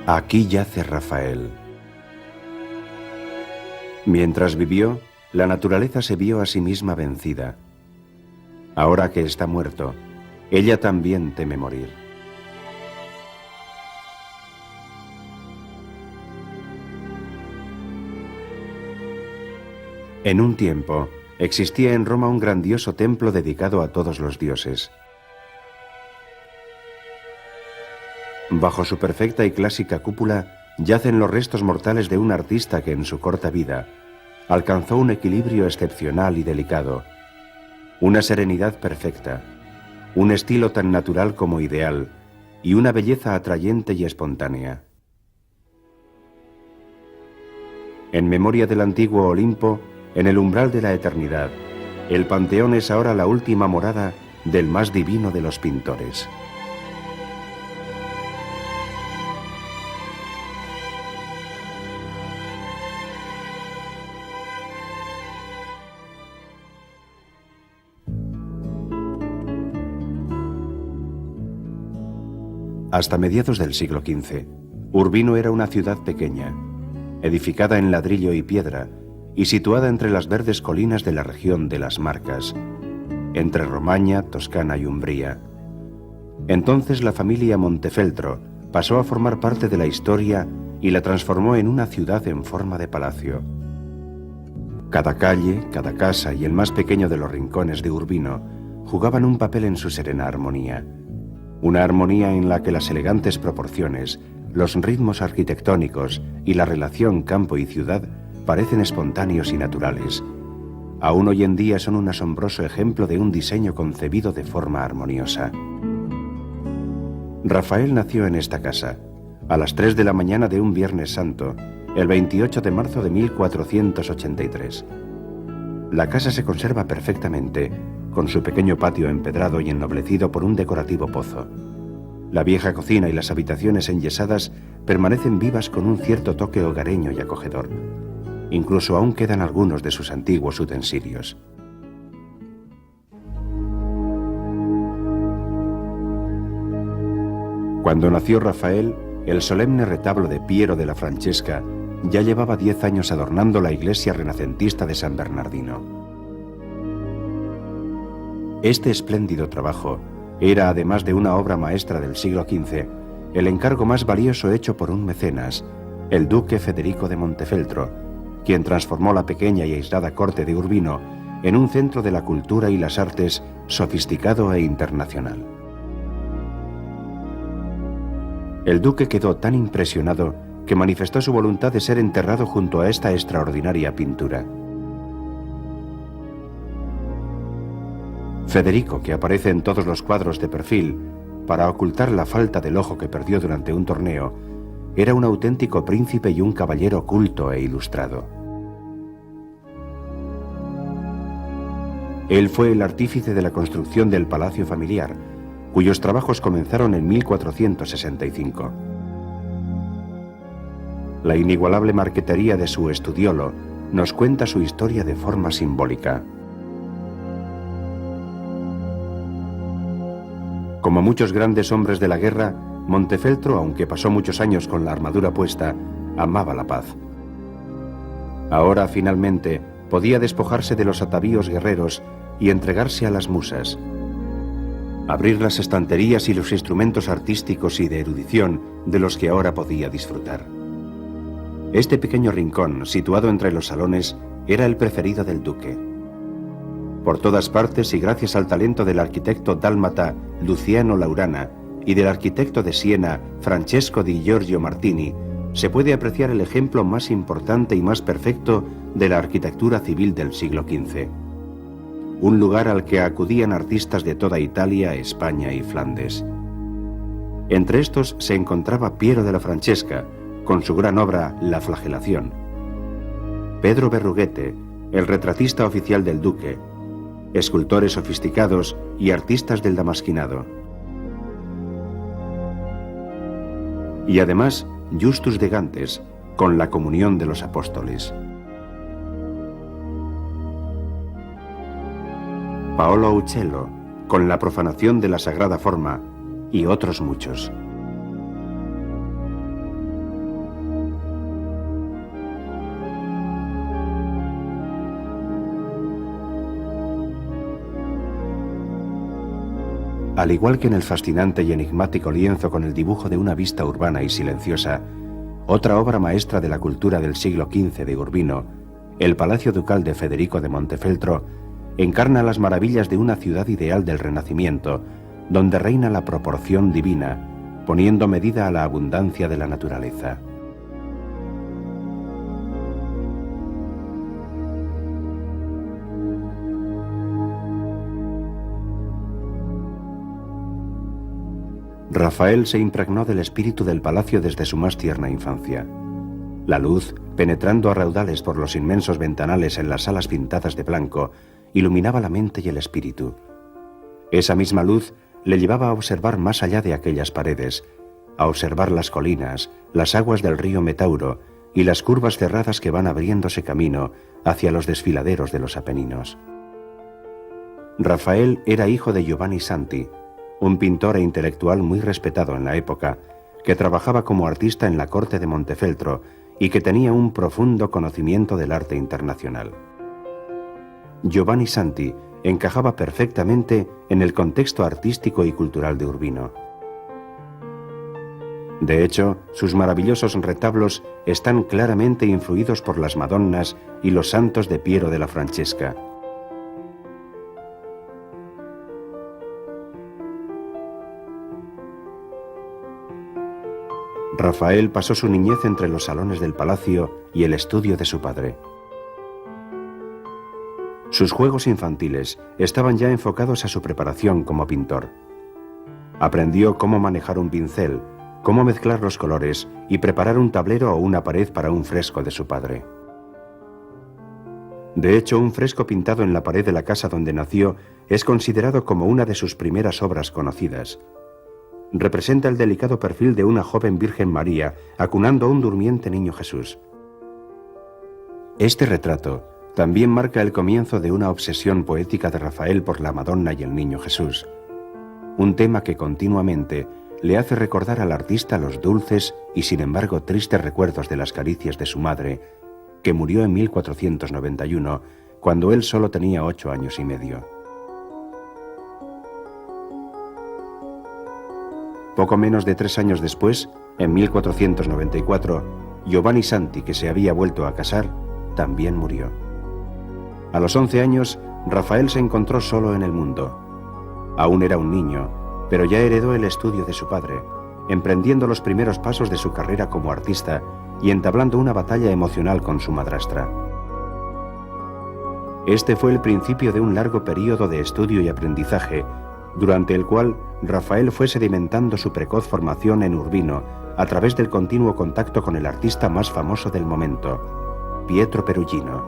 Aquí yace Rafael. Mientras vivió, la naturaleza se vio a sí misma vencida. Ahora que está muerto, ella también teme morir. En un tiempo, existía en Roma un grandioso templo dedicado a todos los dioses. Bajo su perfecta y clásica cúpula yacen los restos mortales de un artista que en su corta vida alcanzó un equilibrio excepcional y delicado, una serenidad perfecta, un estilo tan natural como ideal y una belleza atrayente y espontánea. En memoria del antiguo Olimpo, en el umbral de la eternidad, el Panteón es ahora la última morada del más divino de los pintores. Hasta mediados del siglo XV, Urbino era una ciudad pequeña, edificada en ladrillo y piedra y situada entre las verdes colinas de la región de las Marcas, entre Romaña, Toscana y Umbría. Entonces la familia Montefeltro pasó a formar parte de la historia y la transformó en una ciudad en forma de palacio. Cada calle, cada casa y el más pequeño de los rincones de Urbino jugaban un papel en su serena armonía. Una armonía en la que las elegantes proporciones, los ritmos arquitectónicos y la relación campo y ciudad parecen espontáneos y naturales. Aún hoy en día son un asombroso ejemplo de un diseño concebido de forma armoniosa. Rafael nació en esta casa, a las 3 de la mañana de un Viernes Santo, el 28 de marzo de 1483. La casa se conserva perfectamente, con su pequeño patio empedrado y ennoblecido por un decorativo pozo. La vieja cocina y las habitaciones enyesadas permanecen vivas con un cierto toque hogareño y acogedor. Incluso aún quedan algunos de sus antiguos utensilios. Cuando nació Rafael, el solemne retablo de Piero de la Francesca ya llevaba 10 años adornando la iglesia renacentista de San Bernardino. Este espléndido trabajo era, además de una obra maestra del siglo XV, el encargo más valioso hecho por un mecenas, el duque Federico de Montefeltro, quien transformó la pequeña y aislada corte de Urbino en un centro de la cultura y las artes sofisticado e internacional. El duque quedó tan impresionado que manifestó su voluntad de ser enterrado junto a esta extraordinaria pintura. Federico, que aparece en todos los cuadros de perfil para ocultar la falta del ojo que perdió durante un torneo, era un auténtico príncipe y un caballero culto e ilustrado. Él fue el artífice de la construcción del palacio familiar, cuyos trabajos comenzaron en 1465. La inigualable marquetería de su estudiolo nos cuenta su historia de forma simbólica. Como muchos grandes hombres de la guerra, Montefeltro, aunque pasó muchos años con la armadura puesta, amaba la paz. Ahora, finalmente, podía despojarse de los atavíos guerreros y entregarse a las musas. Abrir las estanterías y los instrumentos artísticos y de erudición de los que ahora podía disfrutar. Este pequeño rincón, situado entre los salones, era el preferido del duque. Por todas partes y gracias al talento del arquitecto dálmata Luciano Laurana y del arquitecto de Siena Francesco di Giorgio Martini, se puede apreciar el ejemplo más importante y más perfecto de la arquitectura civil del siglo XV. Un lugar al que acudían artistas de toda Italia, España y Flandes. Entre estos se encontraba Piero de la Francesca, con su gran obra La Flagelación. Pedro Berruguete, el retratista oficial del duque, escultores sofisticados y artistas del damasquinado. Y además, Justus de Gantes, con la comunión de los apóstoles. Paolo Uccello, con la profanación de la Sagrada Forma, y otros muchos. Al igual que en el fascinante y enigmático lienzo con el dibujo de una vista urbana y silenciosa, otra obra maestra de la cultura del siglo XV de Urbino, el Palacio Ducal de Federico de Montefeltro, encarna las maravillas de una ciudad ideal del Renacimiento, donde reina la proporción divina, poniendo medida a la abundancia de la naturaleza. Rafael se impregnó del espíritu del palacio desde su más tierna infancia. La luz, penetrando a raudales por los inmensos ventanales en las salas pintadas de blanco, iluminaba la mente y el espíritu. Esa misma luz le llevaba a observar más allá de aquellas paredes, a observar las colinas, las aguas del río Metauro y las curvas cerradas que van abriéndose camino hacia los desfiladeros de los Apeninos. Rafael era hijo de Giovanni Santi, un pintor e intelectual muy respetado en la época, que trabajaba como artista en la corte de Montefeltro y que tenía un profundo conocimiento del arte internacional. Giovanni Santi encajaba perfectamente en el contexto artístico y cultural de Urbino. De hecho, sus maravillosos retablos están claramente influidos por las Madonnas y los santos de Piero de la Francesca. Rafael pasó su niñez entre los salones del palacio y el estudio de su padre. Sus juegos infantiles estaban ya enfocados a su preparación como pintor. Aprendió cómo manejar un pincel, cómo mezclar los colores y preparar un tablero o una pared para un fresco de su padre. De hecho, un fresco pintado en la pared de la casa donde nació es considerado como una de sus primeras obras conocidas. Representa el delicado perfil de una joven Virgen María acunando a un durmiente niño Jesús. Este retrato también marca el comienzo de una obsesión poética de Rafael por la Madonna y el niño Jesús, un tema que continuamente le hace recordar al artista los dulces y sin embargo tristes recuerdos de las caricias de su madre, que murió en 1491, cuando él solo tenía 8 años y medio. Poco menos de 3 años después, en 1494, Giovanni Santi, que se había vuelto a casar, también murió. A los 11 años, Rafael se encontró solo en el mundo. Aún era un niño, pero ya heredó el estudio de su padre, emprendiendo los primeros pasos de su carrera como artista y entablando una batalla emocional con su madrastra. Este fue el principio de un largo período de estudio y aprendizaje, durante el cual Rafael fue sedimentando su precoz formación en Urbino a través del continuo contacto con el artista más famoso del momento, Pietro Perugino.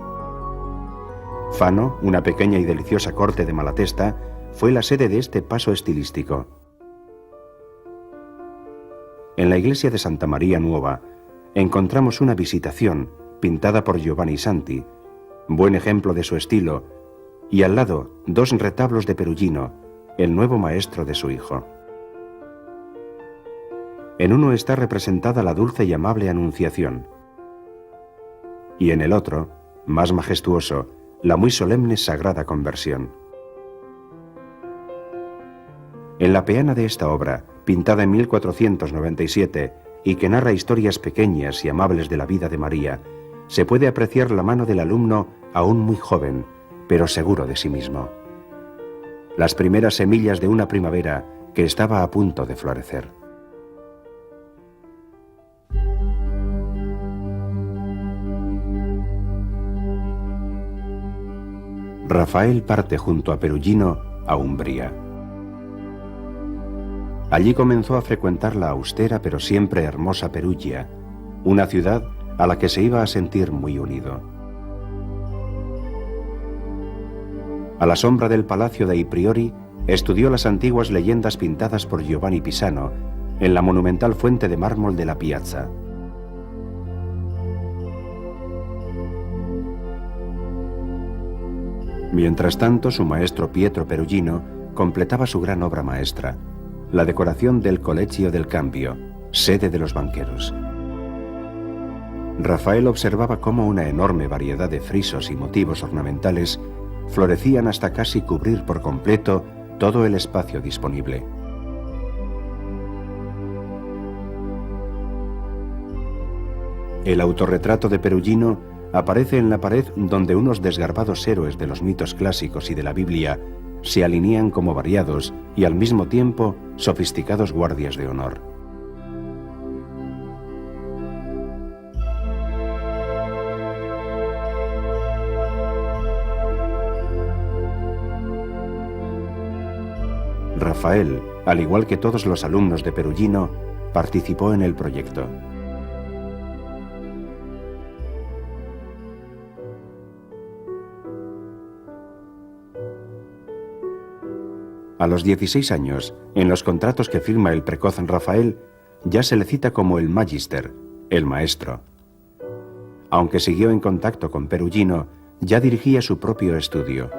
Fano, una pequeña y deliciosa corte de Malatesta, fue la sede de este paso estilístico. En la iglesia de Santa María Nuova encontramos una Visitación pintada por Giovanni Santi, buen ejemplo de su estilo, y al lado 2 retablos de Perugino, el nuevo maestro de su hijo. En uno está representada la dulce y amable Anunciación, y en el otro, más majestuoso, la muy solemne Sagrada Conversión. En la peana de esta obra, pintada en 1497 y que narra historias pequeñas y amables de la vida de María, se puede apreciar la mano del alumno aún muy joven, pero seguro de sí mismo. Las primeras semillas de una primavera que estaba a punto de florecer. Rafael parte junto a Perugino a Umbría. Allí comenzó a frecuentar la austera pero siempre hermosa Perugia, una ciudad a la que se iba a sentir muy unido. A la sombra del palacio dei Priori, estudió las antiguas leyendas pintadas por Giovanni Pisano en la monumental fuente de mármol de la Piazza. Mientras tanto, su maestro Pietro Perugino completaba su gran obra maestra, la decoración del Collegio del Cambio, sede de los banqueros. Rafael observaba cómo una enorme variedad de frisos y motivos ornamentales florecían hasta casi cubrir por completo todo el espacio disponible. El autorretrato de Perugino aparece en la pared donde unos desgarbados héroes de los mitos clásicos y de la Biblia se alinean como variados y al mismo tiempo sofisticados guardias de honor. Rafael, al igual que todos los alumnos de Perugino, participó en el proyecto. A los 16 años, en los contratos que firma el precoz Rafael, ya se le cita como el Magister, el maestro. Aunque siguió en contacto con Perugino, ya dirigía su propio estudio.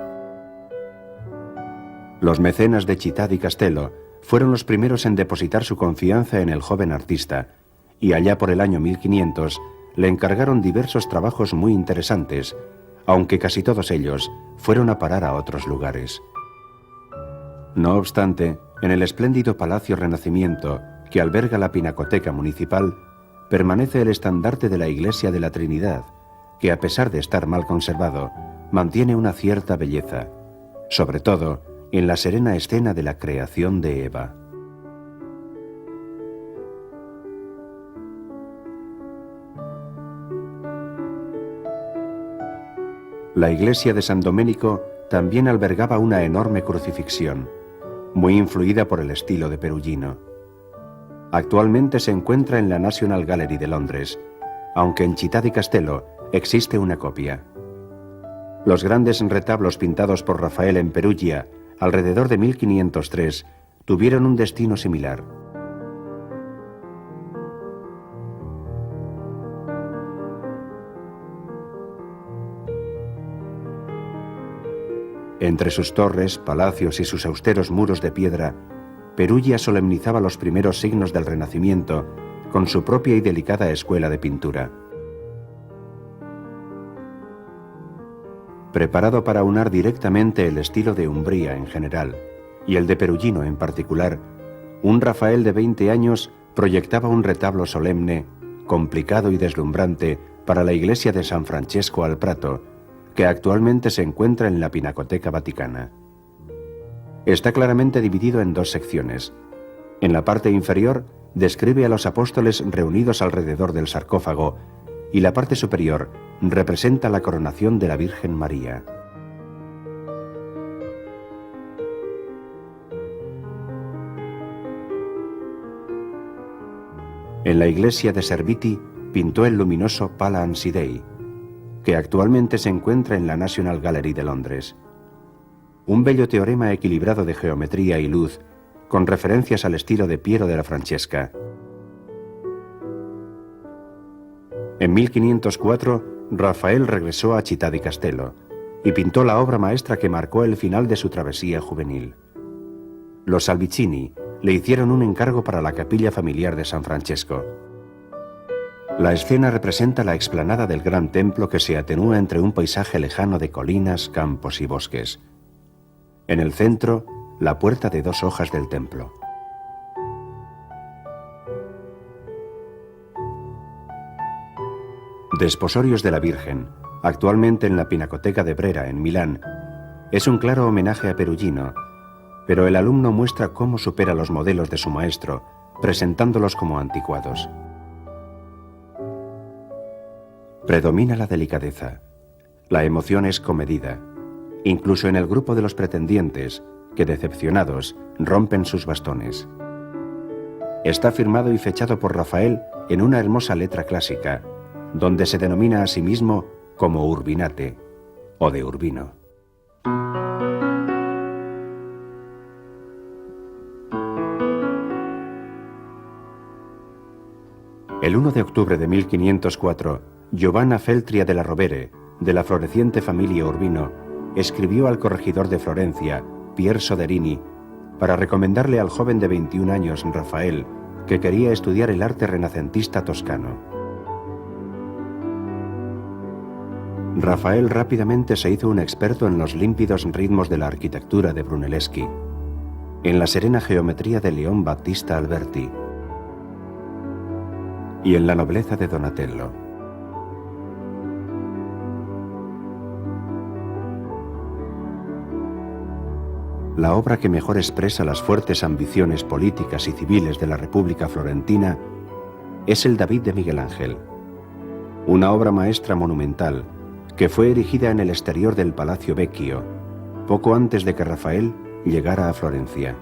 Los mecenas de Città di Castello fueron los primeros en depositar su confianza en el joven artista, y allá por el año 1500 le encargaron diversos trabajos muy interesantes, aunque casi todos ellos fueron a parar a otros lugares. No obstante, en el espléndido Palacio Renacimiento que alberga la Pinacoteca Municipal, permanece el estandarte de la Iglesia de la Trinidad, que a pesar de estar mal conservado, mantiene una cierta belleza, sobre todo en la serena escena de la creación de Eva. La iglesia de San Domenico también albergaba una enorme crucifixión, muy influida por el estilo de Perugino. Actualmente se encuentra en la National Gallery de Londres, aunque en Città di Castello existe una copia. Los grandes retablos pintados por Rafael en Perugia alrededor de 1503 tuvieron un destino similar. Entre sus torres, palacios y sus austeros muros de piedra, Perugia solemnizaba los primeros signos del Renacimiento con su propia y delicada escuela de pintura. Preparado para unar directamente el estilo de Umbría en general y el de Perugino en particular, un Rafael de 20 años proyectaba un retablo solemne, complicado y deslumbrante para la iglesia de San Francesco al Prato, que actualmente se encuentra en la Pinacoteca Vaticana. Está claramente dividido en dos secciones. En la parte inferior describe a los apóstoles reunidos alrededor del sarcófago y la parte superior representa la coronación de la Virgen María. En la iglesia de Serviti pintó el luminoso Pala Ansidei, que actualmente se encuentra en la National Gallery de Londres. Un bello teorema equilibrado de geometría y luz, con referencias al estilo de Piero della Francesca. En 1504, Rafael regresó a Città di Castello y pintó la obra maestra que marcó el final de su travesía juvenil. Los Salvicini le hicieron un encargo para la capilla familiar de San Francesco. La escena representa la explanada del gran templo que se atenúa entre un paisaje lejano de colinas, campos y bosques. En el centro, la puerta de 2 hojas del templo. Desposorios de la Virgen, actualmente en la Pinacoteca de Brera, en Milán, es un claro homenaje a Perugino, pero el alumno muestra cómo supera los modelos de su maestro, presentándolos como anticuados. Predomina la delicadeza. La emoción es comedida, incluso en el grupo de los pretendientes, que decepcionados rompen sus bastones. Está firmado y fechado por Rafael en una hermosa letra clásica, donde se denomina a sí mismo como Urbinate, o de Urbino. El 1 de octubre de 1504, Giovanna Feltria della Rovere, de la floreciente familia Urbino, escribió al corregidor de Florencia, Pier Soderini, para recomendarle al joven de 21 años, Rafael, que quería estudiar el arte renacentista toscano. Rafael rápidamente se hizo un experto en los límpidos ritmos de la arquitectura de Brunelleschi, en la serena geometría de León Battista Alberti y en la nobleza de Donatello. La obra que mejor expresa las fuertes ambiciones políticas y civiles de la República Florentina es el David de Miguel Ángel, una obra maestra monumental que fue erigida en el exterior del Palacio Vecchio, poco antes de que Rafael llegara a Florencia.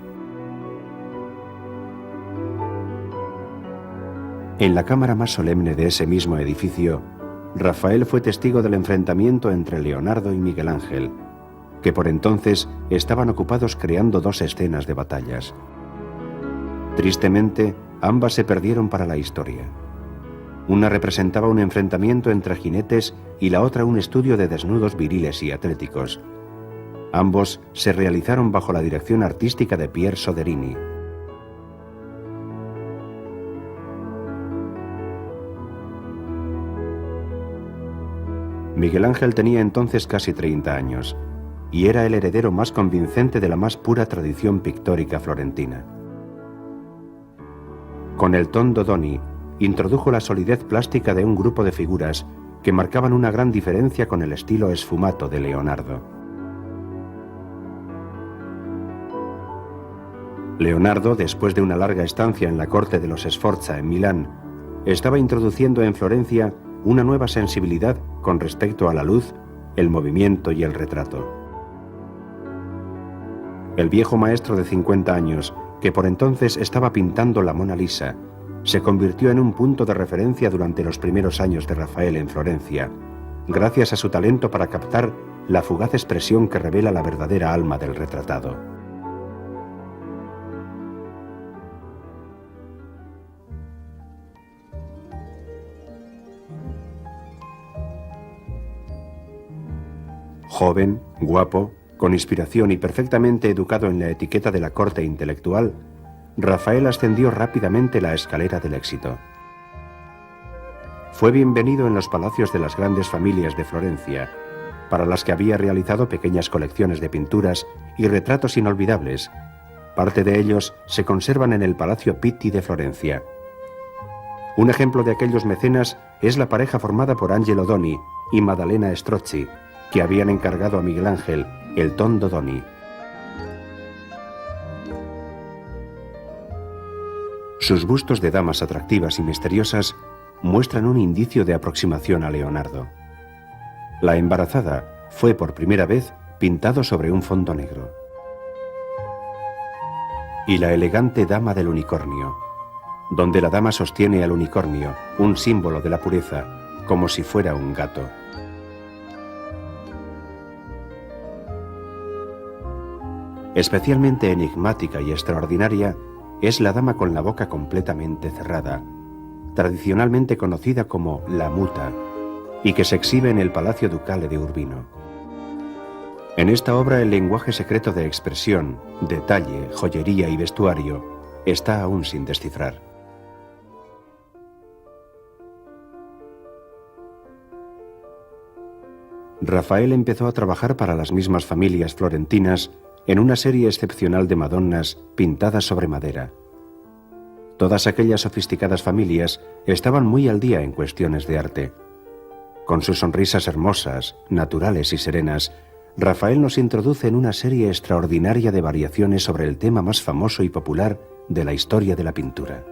En la cámara más solemne de ese mismo edificio, Rafael fue testigo del enfrentamiento entre Leonardo y Miguel Ángel, que por entonces estaban ocupados creando dos escenas de batallas. Tristemente, ambas se perdieron para la historia. Una representaba un enfrentamiento entre jinetes y la otra un estudio de desnudos viriles y atléticos. Ambos se realizaron bajo la dirección artística de Pier Soderini. Miguel Ángel tenía entonces casi 30 años y era el heredero más convincente de la más pura tradición pictórica florentina. Con el tondo Doni introdujo la solidez plástica de un grupo de figuras que marcaban una gran diferencia con el estilo esfumato de Leonardo. Leonardo, después de una larga estancia en la corte de los Sforza en Milán, estaba introduciendo en Florencia una nueva sensibilidad con respecto a la luz, el movimiento y el retrato. El viejo maestro de 50 años, que por entonces estaba pintando la Mona Lisa, se convirtió en un punto de referencia durante los primeros años de Rafael en Florencia, gracias a su talento para captar la fugaz expresión que revela la verdadera alma del retratado. Joven, guapo, con inspiración y perfectamente educado en la etiqueta de la corte intelectual, Rafael ascendió rápidamente la escalera del éxito. Fue bienvenido en los palacios de las grandes familias de Florencia, para las que había realizado pequeñas colecciones de pinturas y retratos inolvidables. Parte de ellos se conservan en el Palacio Pitti de Florencia. Un ejemplo de aquellos mecenas es la pareja formada por Angelo Doni y Maddalena Strozzi, que habían encargado a Miguel Ángel el tondo Doni. Sus bustos de damas atractivas y misteriosas muestran un indicio de aproximación a Leonardo. La embarazada fue por primera vez pintado sobre un fondo negro. Y la elegante dama del unicornio, donde la dama sostiene al unicornio, un símbolo de la pureza, como si fuera un gato. Especialmente enigmática y extraordinaria es la dama con la boca completamente cerrada, tradicionalmente conocida como la muta, y que se exhibe en el Palacio Ducale de Urbino. En esta obra el lenguaje secreto de expresión, detalle, joyería y vestuario está aún sin descifrar. Rafael empezó a trabajar para las mismas familias florentinas en una serie excepcional de Madonnas pintadas sobre madera. Todas aquellas sofisticadas familias estaban muy al día en cuestiones de arte. Con sus sonrisas hermosas, naturales y serenas, Rafael nos introduce en una serie extraordinaria de variaciones sobre el tema más famoso y popular de la historia de la pintura.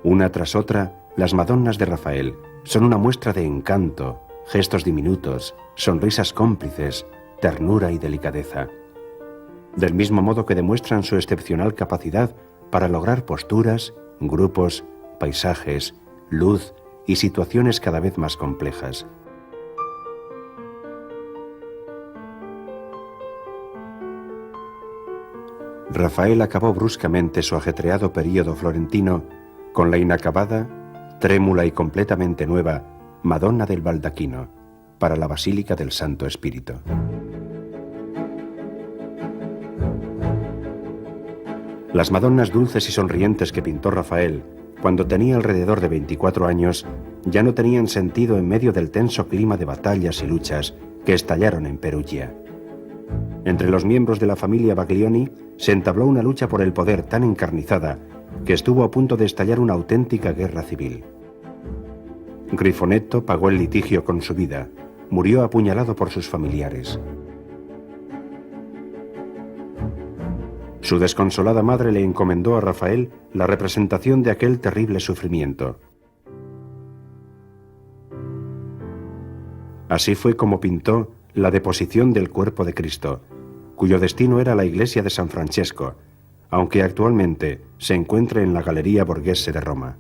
Una tras otra, las Madonnas de Rafael son una muestra de encanto, gestos diminutos, sonrisas cómplices, ternura y delicadeza. Del mismo modo que demuestran su excepcional capacidad para lograr posturas, grupos, paisajes, luz y situaciones cada vez más complejas. Rafael acabó bruscamente su ajetreado período florentino con la inacabada, trémula y completamente nueva Madonna del Baldaquino, para la Basílica del Santo Espíritu. Las Madonnas dulces y sonrientes que pintó Rafael cuando tenía alrededor de 24 años, ya no tenían sentido en medio del tenso clima de batallas y luchas que estallaron en Perugia. Entre los miembros de la familia Baglioni se entabló una lucha por el poder tan encarnizada que estuvo a punto de estallar una auténtica guerra civil. Grifonetto pagó el litigio con su vida, murió apuñalado por sus familiares. Su desconsolada madre le encomendó a Rafael la representación de aquel terrible sufrimiento. Así fue como pintó la deposición del cuerpo de Cristo, cuyo destino era la iglesia de San Francesco, aunque actualmente se encuentra en la Galería Borghese de Roma.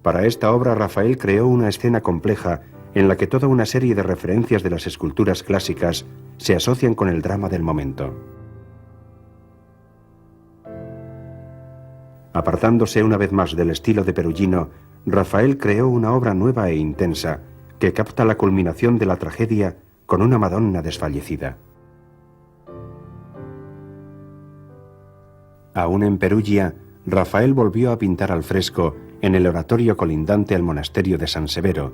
Para esta obra Rafael creó una escena compleja en la que toda una serie de referencias de las esculturas clásicas se asocian con el drama del momento. Apartándose una vez más del estilo de Perugino, Rafael creó una obra nueva e intensa que capta la culminación de la tragedia con una Madonna desfallecida. Aún en Perugia, Rafael volvió a pintar al fresco en el oratorio colindante al monasterio de San Severo,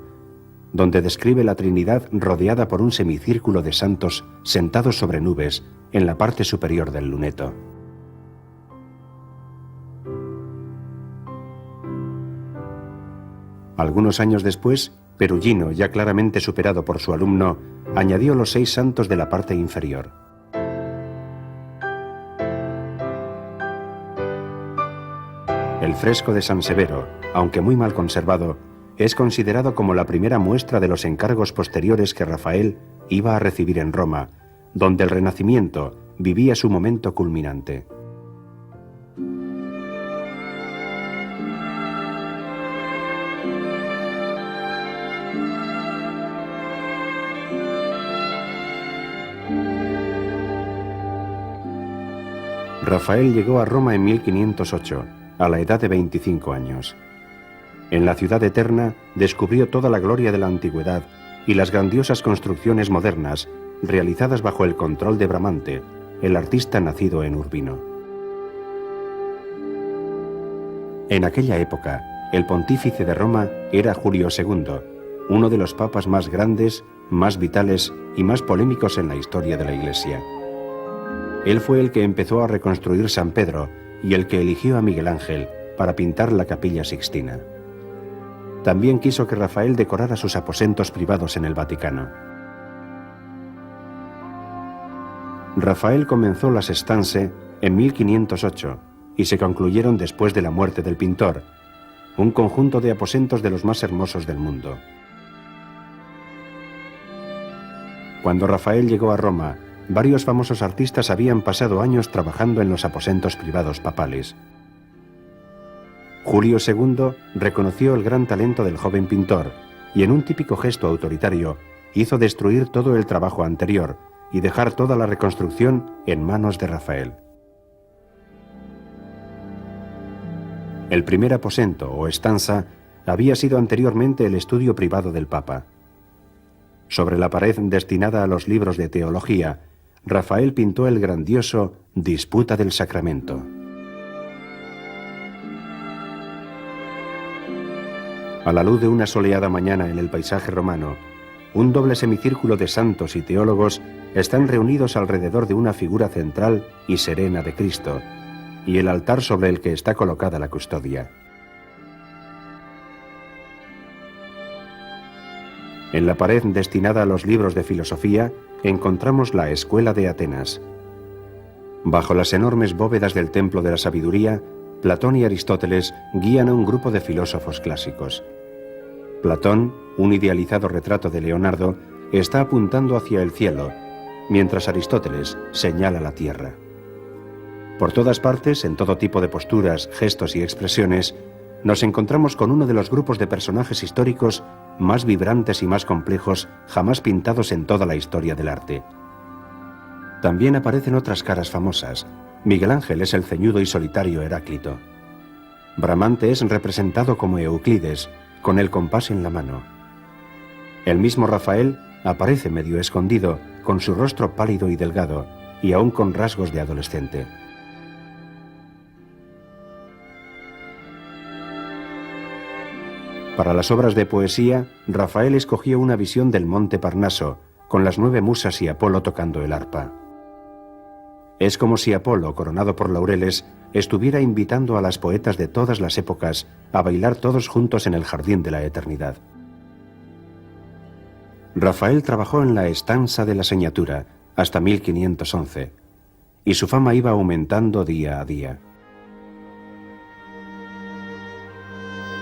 donde describe la Trinidad rodeada por un semicírculo de santos sentados sobre nubes en la parte superior del luneto. Algunos años después, Perugino, ya claramente superado por su alumno, añadió los 6 santos de la parte inferior. El fresco de San Severo, aunque muy mal conservado, es considerado como la primera muestra de los encargos posteriores que Rafael iba a recibir en Roma, donde el Renacimiento vivía su momento culminante. Rafael llegó a Roma en 1508, a la edad de 25 años. En la ciudad eterna descubrió toda la gloria de la antigüedad y las grandiosas construcciones modernas realizadas bajo el control de Bramante, el artista nacido en Urbino. En aquella época, el pontífice de Roma era Julio II, uno de los papas más grandes, más vitales y más polémicos en la historia de la Iglesia. Él fue el que empezó a reconstruir San Pedro y el que eligió a Miguel Ángel para pintar la Capilla Sixtina. También quiso que Rafael decorara sus aposentos privados en el Vaticano. Rafael comenzó las estancias en 1508 y se concluyeron después de la muerte del pintor, un conjunto de aposentos de los más hermosos del mundo. Cuando Rafael llegó a Roma, varios famosos artistas habían pasado años trabajando en los aposentos privados papales. Julio II reconoció el gran talento del joven pintor y en un típico gesto autoritario hizo destruir todo el trabajo anterior y dejar toda la reconstrucción en manos de Rafael. El primer aposento o estanza había sido anteriormente el estudio privado del Papa. Sobre la pared destinada a los libros de teología, Rafael pintó el grandioso Disputa del Sacramento. A la luz de una soleada mañana en el paisaje romano, un doble semicírculo de santos y teólogos están reunidos alrededor de una figura central y serena de Cristo, y el altar sobre el que está colocada la custodia. En la pared destinada a los libros de filosofía encontramos la Escuela de Atenas. Bajo las enormes bóvedas del Templo de la Sabiduría, Platón y Aristóteles guían a un grupo de filósofos clásicos. Platón, un idealizado retrato de Leonardo, está apuntando hacia el cielo, mientras Aristóteles señala la tierra. Por todas partes, en todo tipo de posturas, gestos y expresiones, nos encontramos con uno de los grupos de personajes históricos más vibrantes y más complejos jamás pintados en toda la historia del arte. También aparecen otras caras famosas. Miguel Ángel es el ceñudo y solitario Heráclito. Bramante es representado como Euclides, con el compás en la mano. El mismo Rafael aparece medio escondido, con su rostro pálido y delgado, y aún con rasgos de adolescente. Para las obras de poesía, Rafael escogió una visión del monte Parnaso, con las 9 musas y Apolo tocando el arpa. Es como si Apolo, coronado por laureles, estuviera invitando a las poetas de todas las épocas a bailar todos juntos en el jardín de la eternidad. Rafael trabajó en la estanza de la Señatura hasta 1511, y su fama iba aumentando día a día.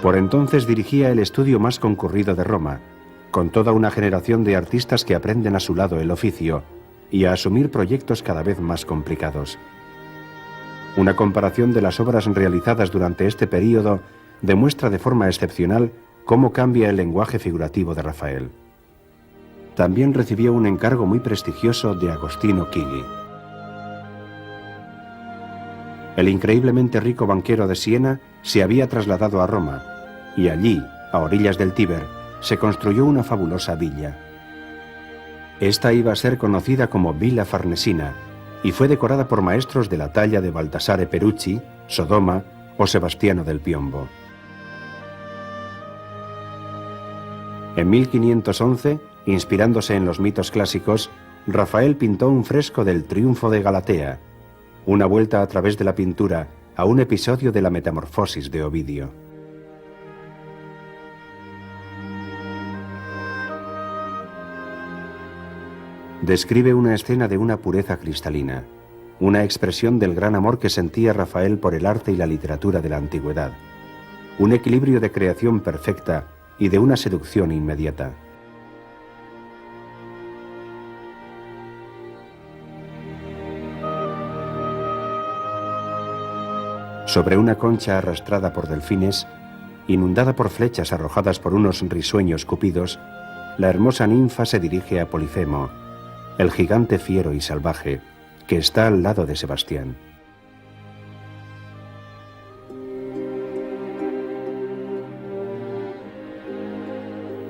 Por entonces dirigía el estudio más concurrido de Roma, con toda una generación de artistas que aprenden a su lado el oficio y a asumir proyectos cada vez más complicados. Una comparación de las obras realizadas durante este período demuestra de forma excepcional cómo cambia el lenguaje figurativo de Rafael. También recibió un encargo muy prestigioso de Agostino Chigi. El increíblemente rico banquero de Siena se había trasladado a Roma, y allí, a orillas del Tíber, se construyó una fabulosa villa. Esta iba a ser conocida como Villa Farnesina y fue decorada por maestros de la talla de Baltasare Perucci, Sodoma o Sebastiano del Piombo. En 1511, inspirándose en los mitos clásicos, Rafael pintó un fresco del Triunfo de Galatea, una vuelta a través de la pintura a un episodio de la Metamorfosis de Ovidio. Describe una escena de una pureza cristalina, una expresión del gran amor que sentía Rafael por el arte y la literatura de la antigüedad, un equilibrio de creación perfecta y de una seducción inmediata. Sobre una concha arrastrada por delfines, inundada por flechas arrojadas por unos risueños cupidos, la hermosa ninfa se dirige a Polifemo, el gigante fiero y salvaje, que está al lado de Sebastián.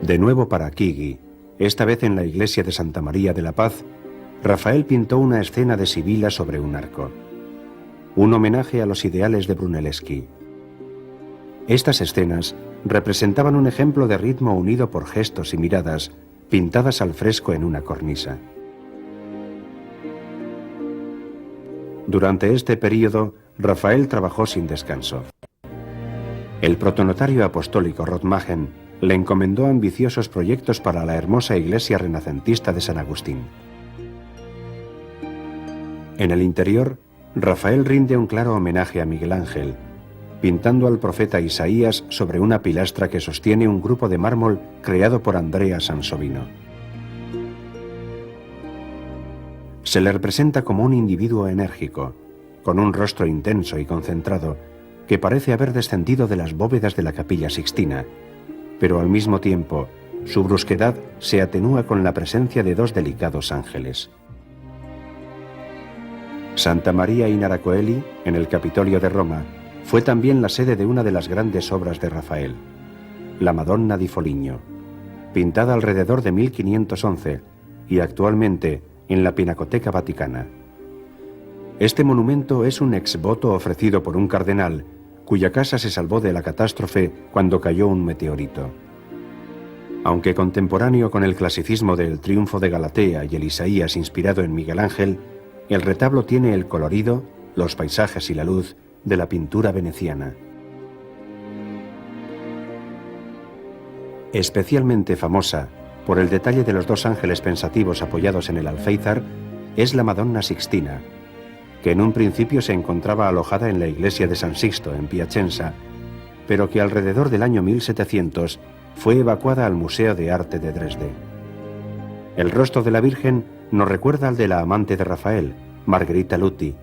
De nuevo para Chigi, esta vez en la iglesia de Santa María de la Paz, Rafael pintó una escena de Sibila sobre un arco, un homenaje a los ideales de Brunelleschi. Estas escenas representaban un ejemplo de ritmo unido por gestos y miradas pintadas al fresco en una cornisa. Durante este período, Rafael trabajó sin descanso. El protonotario apostólico Rotmagen le encomendó ambiciosos proyectos para la hermosa iglesia renacentista de San Agustín. En el interior, Rafael rinde un claro homenaje a Miguel Ángel, pintando al profeta Isaías sobre una pilastra que sostiene un grupo de mármol creado por Andrea Sansovino. Se le representa como un individuo enérgico, con un rostro intenso y concentrado, que parece haber descendido de las bóvedas de la Capilla Sixtina, pero al mismo tiempo su brusquedad se atenúa con la presencia de 2 delicados ángeles. Santa María in Aracoeli, en el Capitolio de Roma, fue también la sede de una de las grandes obras de Rafael, la Madonna di Foligno, pintada alrededor de 1511 y actualmente en la Pinacoteca Vaticana. Este monumento es un exvoto ofrecido por un cardenal cuya casa se salvó de la catástrofe cuando cayó un meteorito. Aunque contemporáneo con el clasicismo del Triunfo de Galatea y el Isaías inspirado en Miguel Ángel, el retablo tiene el colorido, los paisajes y la luz de la pintura veneciana. Especialmente famosa por el detalle de los 2 ángeles pensativos apoyados en el alféizar, es la Madonna Sixtina, que en un principio se encontraba alojada en la iglesia de San Sixto, en Piacenza, pero que alrededor del año 1700 fue evacuada al Museo de Arte de Dresde. El rostro de la Virgen nos recuerda al de la amante de Rafael, Margherita Luti,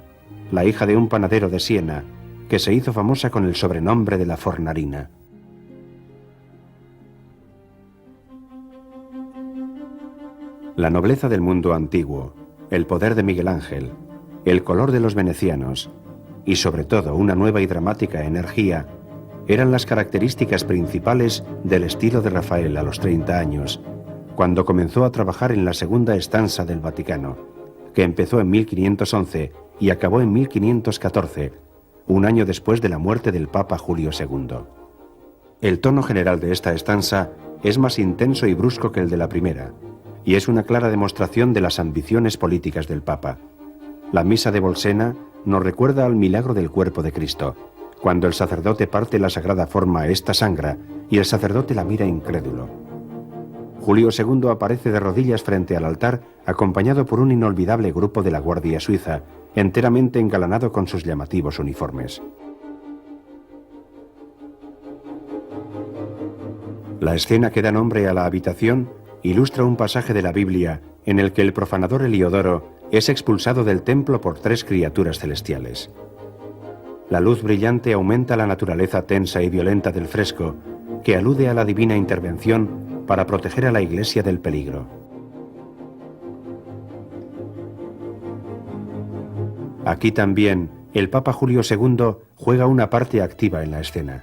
la hija de un panadero de Siena, que se hizo famosa con el sobrenombre de la Fornarina. La nobleza del mundo antiguo, el poder de Miguel Ángel, el color de los venecianos y sobre todo una nueva y dramática energía eran las características principales del estilo de Rafael a los 30 años, cuando comenzó a trabajar en la segunda estanza del Vaticano, que empezó en 1511 y acabó en 1514, un año después de la muerte del Papa Julio II. El tono general de esta estanza es más intenso y brusco que el de la primera, y es una clara demostración de las ambiciones políticas del Papa. La misa de Bolsena nos recuerda al milagro del cuerpo de Cristo. Cuando el sacerdote parte la sagrada forma, esta sangra, y el sacerdote la mira incrédulo. Julio II aparece de rodillas frente al altar, acompañado por un inolvidable grupo de la Guardia Suiza, enteramente engalanado con sus llamativos uniformes. La escena que da nombre a la habitación ilustra un pasaje de la Biblia en el que el profanador Heliodoro es expulsado del templo por 3 criaturas celestiales. La luz brillante aumenta la naturaleza tensa y violenta del fresco, que alude a la divina intervención para proteger a la Iglesia del peligro. Aquí también el Papa Julio II juega una parte activa en la escena.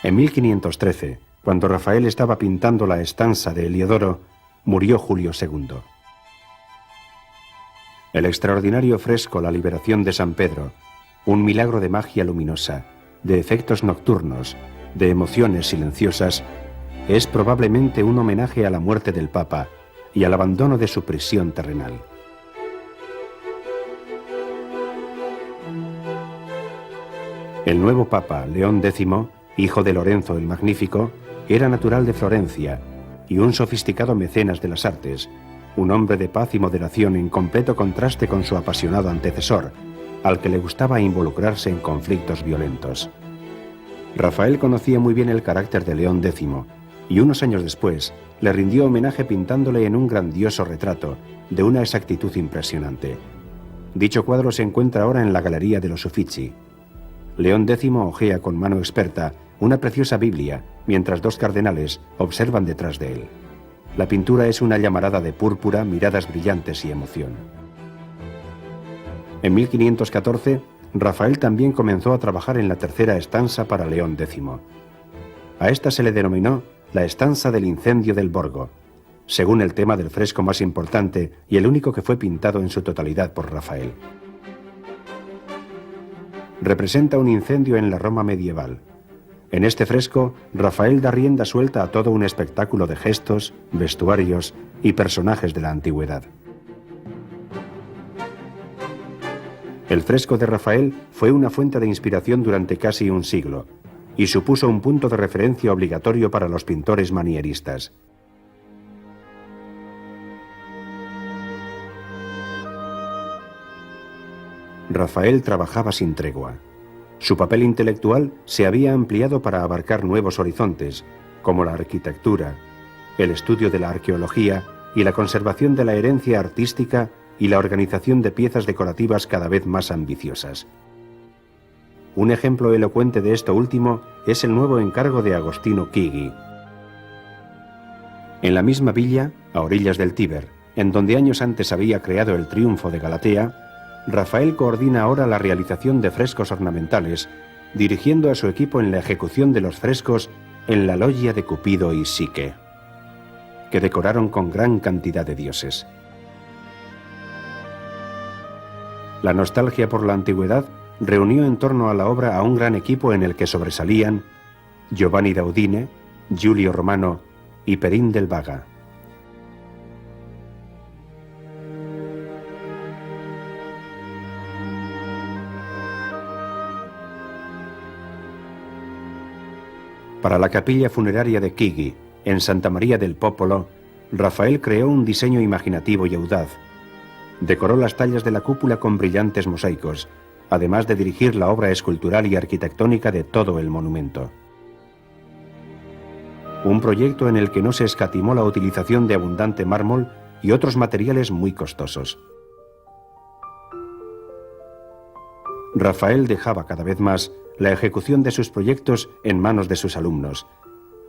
En 1513, cuando Rafael estaba pintando la estanza de Heliodoro, murió Julio II. El extraordinario fresco La Liberación de San Pedro, un milagro de magia luminosa, de efectos nocturnos, de emociones silenciosas, es probablemente un homenaje a la muerte del Papa y al abandono de su prisión terrenal. El nuevo Papa, León X, hijo de Lorenzo el Magnífico, era natural de Florencia y un sofisticado mecenas de las artes, un hombre de paz y moderación en completo contraste con su apasionado antecesor, al que le gustaba involucrarse en conflictos violentos. Rafael conocía muy bien el carácter de León X y unos años después le rindió homenaje pintándole en un grandioso retrato de una exactitud impresionante. Dicho cuadro se encuentra ahora en la Galería de los Uffizi. León X hojea con mano experta una preciosa Biblia, mientras 2 cardenales observan detrás de él. La pintura es una llamarada de púrpura, miradas brillantes y emoción. En 1514, Rafael también comenzó a trabajar en la tercera estanza para León X. A esta se le denominó la estanza del incendio del Borgo, según el tema del fresco más importante y el único que fue pintado en su totalidad por Rafael. Representa un incendio en la Roma medieval. En este fresco, Rafael da rienda suelta a todo un espectáculo de gestos, vestuarios y personajes de la antigüedad. El fresco de Rafael fue una fuente de inspiración durante casi un siglo y supuso un punto de referencia obligatorio para los pintores manieristas. Rafael trabajaba sin tregua. Su papel intelectual se había ampliado para abarcar nuevos horizontes, como la arquitectura, el estudio de la arqueología y la conservación de la herencia artística y la organización de piezas decorativas cada vez más ambiciosas. Un ejemplo elocuente de esto último es el nuevo encargo de Agostino Chigi. En la misma villa, a orillas del Tíber, en donde años antes había creado el Triunfo de Galatea, Rafael coordina ahora la realización de frescos ornamentales, dirigiendo a su equipo en la ejecución de los frescos en la Loggia de Cupido y Psique, que decoraron con gran cantidad de dioses. La nostalgia por la antigüedad reunió en torno a la obra a un gran equipo en el que sobresalían Giovanni da Udine, Giulio Romano y Perín del Vaga. Para la capilla funeraria de Chigi, en Santa María del Popolo, Rafael creó un diseño imaginativo y audaz. Decoró las tallas de la cúpula con brillantes mosaicos, además de dirigir la obra escultural y arquitectónica de todo el monumento. Un proyecto en el que no se escatimó la utilización de abundante mármol y otros materiales muy costosos. Rafael dejaba cada vez más la ejecución de sus proyectos en manos de sus alumnos,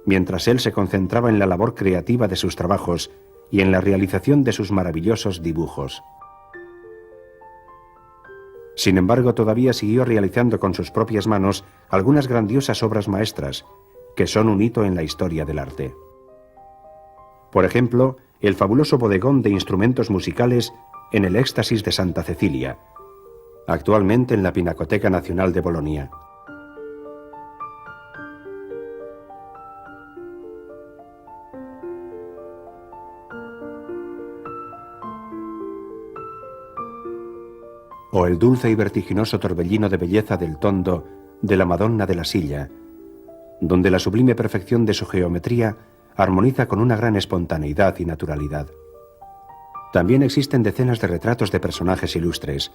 mientras él se concentraba en la labor creativa de sus trabajos y en la realización de sus maravillosos dibujos. Sin embargo, todavía siguió realizando con sus propias manos algunas grandiosas obras maestras, que son un hito en la historia del arte. Por ejemplo, el fabuloso bodegón de instrumentos musicales en el Éxtasis de Santa Cecilia, actualmente en la Pinacoteca Nacional de Bolonia. O el dulce y vertiginoso torbellino de belleza del tondo de la Madonna de la Silla, donde la sublime perfección de su geometría armoniza con una gran espontaneidad y naturalidad. También existen decenas de retratos de personajes ilustres.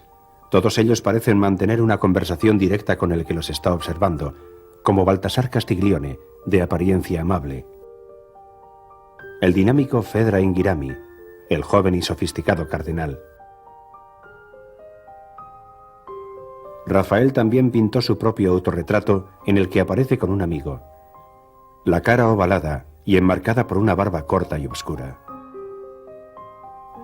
Todos ellos parecen mantener una conversación directa con el que los está observando, como Baltasar Castiglione, de apariencia amable. El dinámico Fedra Ingirami, el joven y sofisticado cardenal. Rafael también pintó su propio autorretrato en el que aparece con un amigo. La cara ovalada y enmarcada por una barba corta y oscura.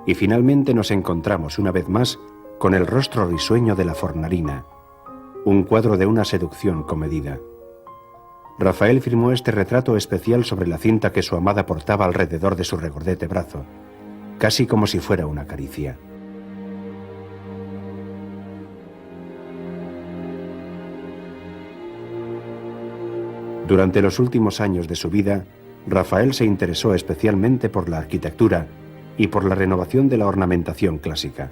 Y finalmente nos encontramos una vez más con el rostro risueño de la Fornarina, un cuadro de una seducción comedida. Rafael firmó este retrato especial sobre la cinta que su amada portaba alrededor de su regordete brazo, casi como si fuera una caricia. Durante los últimos años de su vida, Rafael se interesó especialmente por la arquitectura y por la renovación de la ornamentación clásica.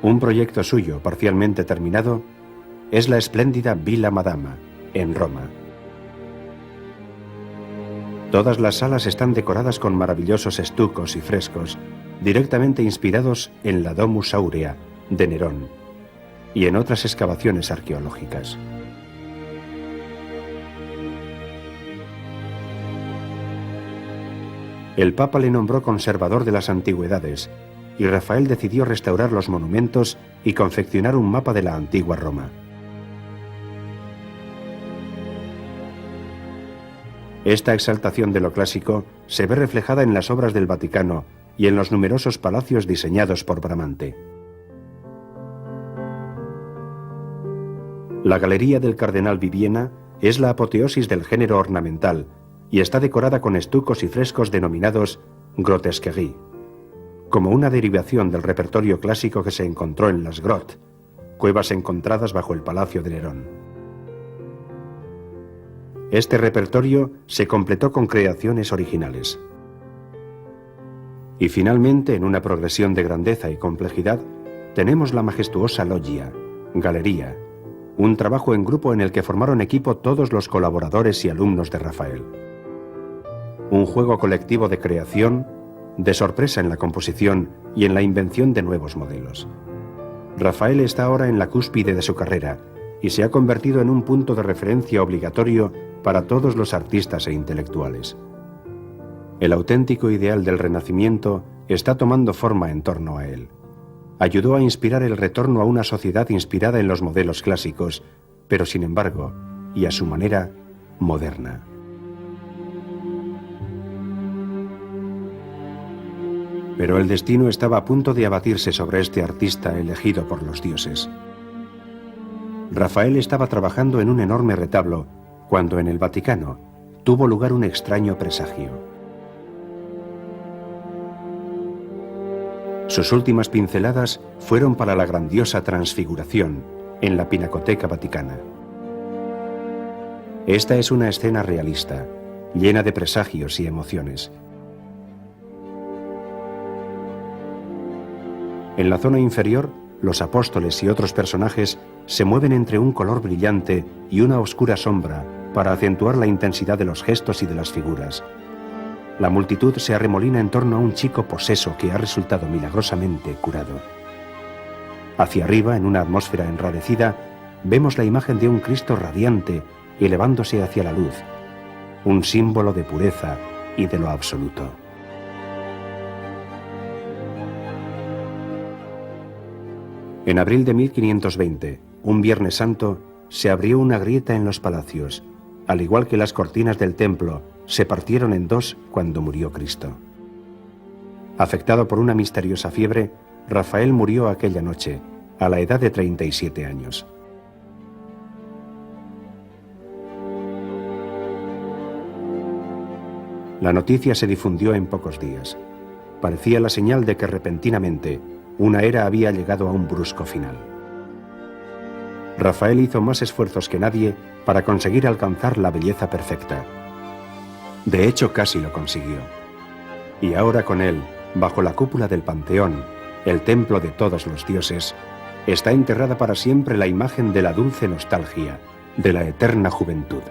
Un proyecto suyo, parcialmente terminado, es la espléndida Villa Madama, en Roma. Todas las salas están decoradas con maravillosos estucos y frescos, directamente inspirados en la Domus Aurea, de Nerón, y en otras excavaciones arqueológicas. El Papa le nombró conservador de las antigüedades, y Rafael decidió restaurar los monumentos y confeccionar un mapa de la antigua Roma. Esta exaltación de lo clásico se ve reflejada en las obras del Vaticano y en los numerosos palacios diseñados por Bramante. La Galería del Cardenal Bibbiena es la apoteosis del género ornamental y está decorada con estucos y frescos denominados grotesqueries, como una derivación del repertorio clásico que se encontró en las grottes, cuevas encontradas bajo el Palacio de Nerón. Este repertorio se completó con creaciones originales. Y finalmente, en una progresión de grandeza y complejidad, tenemos la majestuosa loggia, galería, un trabajo en grupo en el que formaron equipo todos los colaboradores y alumnos de Rafael. Un juego colectivo de creación, de sorpresa en la composición y en la invención de nuevos modelos. Rafael está ahora en la cúspide de su carrera y se ha convertido en un punto de referencia obligatorio para todos los artistas e intelectuales. El auténtico ideal del Renacimiento está tomando forma en torno a él. Ayudó a inspirar el retorno a una sociedad inspirada en los modelos clásicos, pero sin embargo, y a su manera, moderna. Pero el destino estaba a punto de abatirse sobre este artista elegido por los dioses. Rafael estaba trabajando en un enorme retablo cuando en el Vaticano tuvo lugar un extraño presagio. Sus últimas pinceladas fueron para la grandiosa Transfiguración en la Pinacoteca Vaticana. Esta es una escena realista, llena de presagios y emociones. En la zona inferior, los apóstoles y otros personajes se mueven entre un color brillante y una oscura sombra para acentuar la intensidad de los gestos y de las figuras. La multitud se arremolina en torno a un chico poseso que ha resultado milagrosamente curado. Hacia arriba, en una atmósfera enrarecida, vemos la imagen de un Cristo radiante elevándose hacia la luz, un símbolo de pureza y de lo absoluto. En abril de 1520, un Viernes Santo, se abrió una grieta en los palacios, al igual que las cortinas del templo se partieron en dos cuando murió Cristo. Afectado por una misteriosa fiebre, Rafael murió aquella noche, a la edad de 37 años. La noticia se difundió en pocos días. Parecía la señal de que repentinamente una era había llegado a un brusco final. Rafael hizo más esfuerzos que nadie para conseguir alcanzar la belleza perfecta. De hecho, casi lo consiguió. Y ahora con él, bajo la cúpula del Panteón, el templo de todos los dioses, está enterrada para siempre la imagen de la dulce nostalgia, de la eterna juventud.